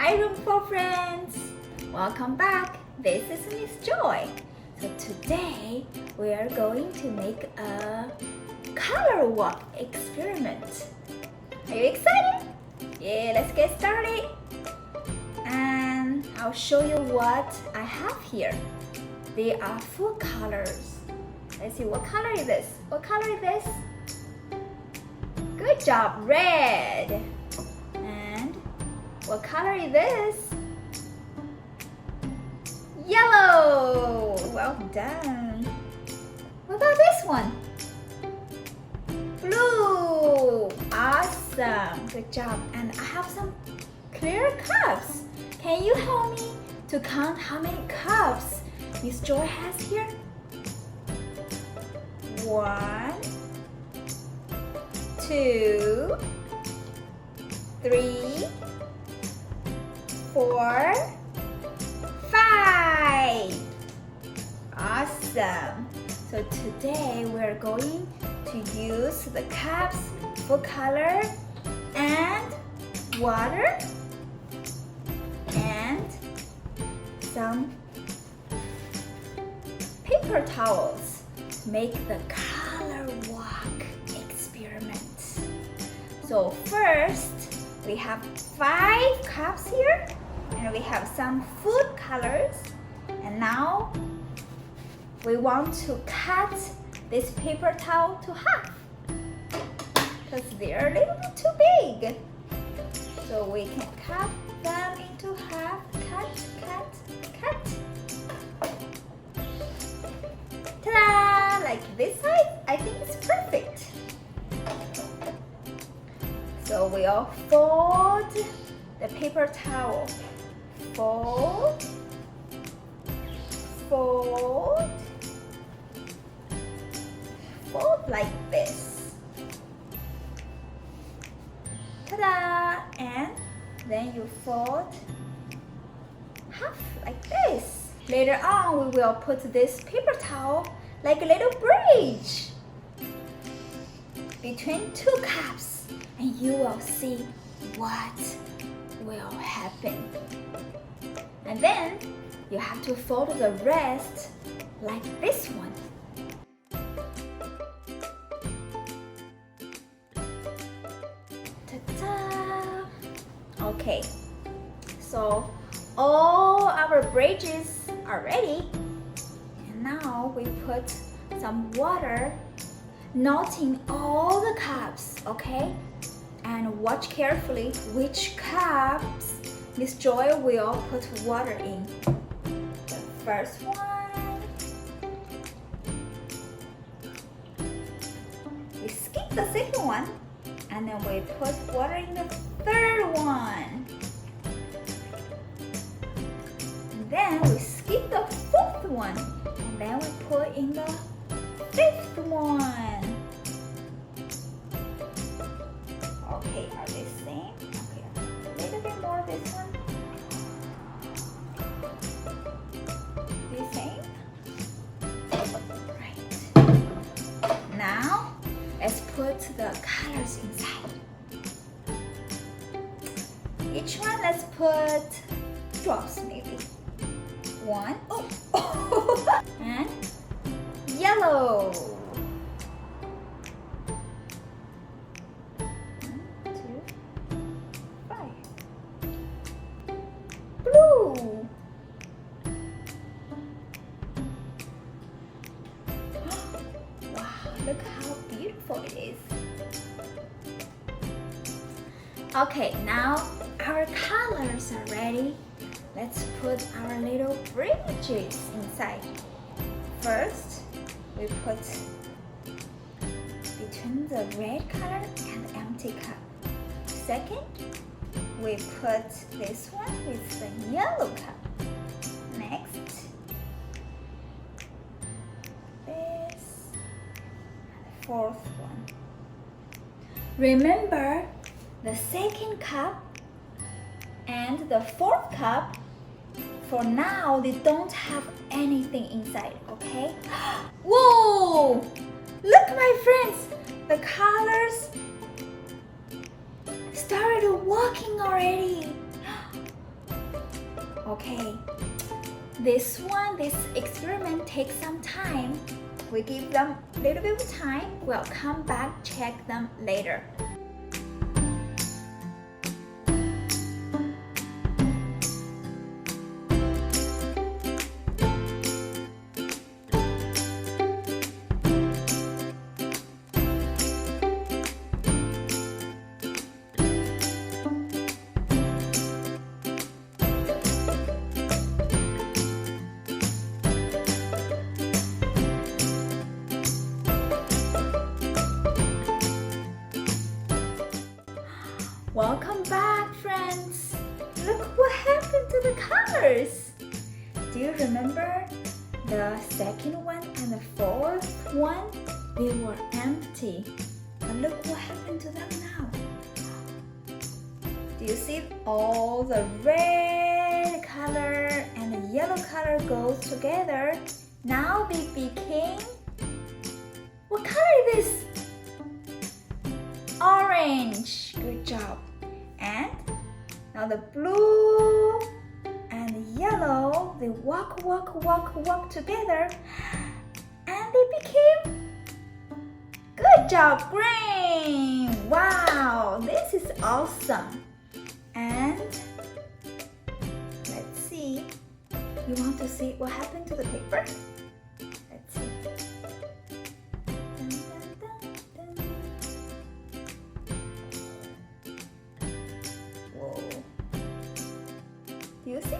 my room for friends. Welcome back. This is Miss Joy. So today we are going to make a color walk experiment. Are you excited? Yeah, let's get started. And I'll show you what I have here. They are food colors. Let's see, what color is this? What color is this? Good job, red. And what color is this? Yellow. Well done. What about this one? Blue. Awesome. Good job. And I have some clear cups. Can you help me to count how many cups Miss Joy has here? 1, 2, 3, 4, 5. Awesome. So today we're going to use the cups, food color, and water, and some paper towels. Make the color walk experiment. So first, we have 5 cups here, and we have some food colors. And now we want to cut this paper towel to half because they're a little bit too big. So we can cut them into half. Cut, cut, cut. Ta-da! Like this side, I think it's perfect. So we'll fold the paper towel. Fold, fold, fold like this. Ta-da! And then you fold half like this. Later on, we will put this paper towel like a little bridge between 2 cups, and you will see what will happen. And then you have to fold the rest like this one. Ta-da! Okay, so all our bridges are ready. And now we put some water, not in all the cups, okay? And watch carefully which cups Miss Joy will put water in. The first one. We skip the second one, and then we put water in the third one. And then we skip the fourth one, and then we put in the fifth one. Okay, are they same? Okay, a little bit more this one. The same? Right. Now, let's put the colors inside. Each one, let's put drops maybe. 1, oh, and yellow. 1, 2, 5. Blue. Wow, look how beautiful it is. Okay, now our colors are ready. Let's put our little bridges inside. First, we put between the red color and the empty cup. Second, we put this one with the yellow cup. Next, this, and the fourth one. Remember, the second cup and the fourth cup, for now, they don't have anything inside, okay? Whoa! Look, my friends, the colors started walking already. Okay, this experiment takes some time. We give them a little bit of time. We'll come back, check them later. Welcome back, friends! Look what happened to the colors! Do you remember the second one and the fourth one? They were empty. But look what happened to them now. Do you see all the red color and the yellow color goes together? Now they became... What color is this? Orange. Good job. And now the blue and the yellow, they walk together and they became, good job, green. Wow, this is awesome. And let's see, you want to see what happened to the paper? Let's see. Do you see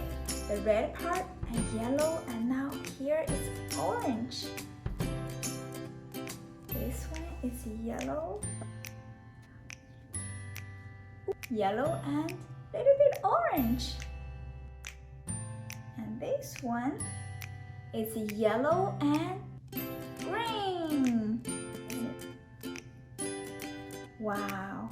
the red part and yellow, and now here is orange. This one is yellow and little bit orange. And this one is yellow and green. Wow.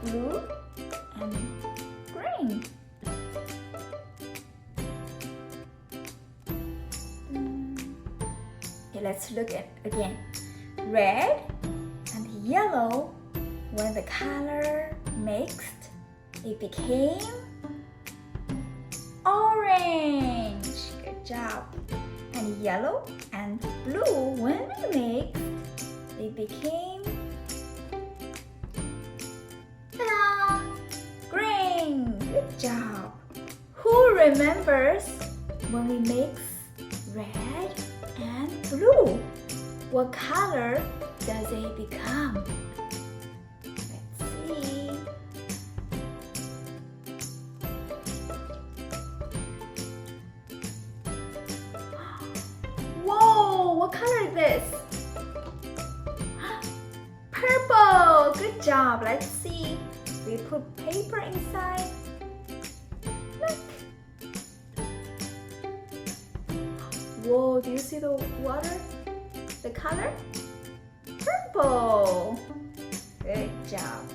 Blue and green. Okay, let's look at again. Red and yellow, when the color mixed, it became orange. Good job. And yellow and blue, when they mixed, it became green. Good job. Who remembers when we mix red and blue? What color does it become? Let's see. Whoa, what color is this? Purple. Good job. Let's see. We put paper inside. Look. Whoa, do you see the water? The color? Purple. Good job.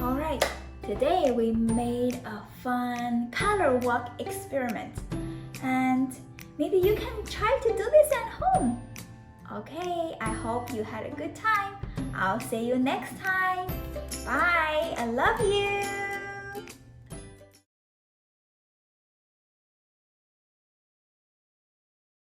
Alright, today we made a fun color walk experiment. And maybe you can try to do this at home. Okay, I hope you had a good time. I'll see you next time. Bye. I love you.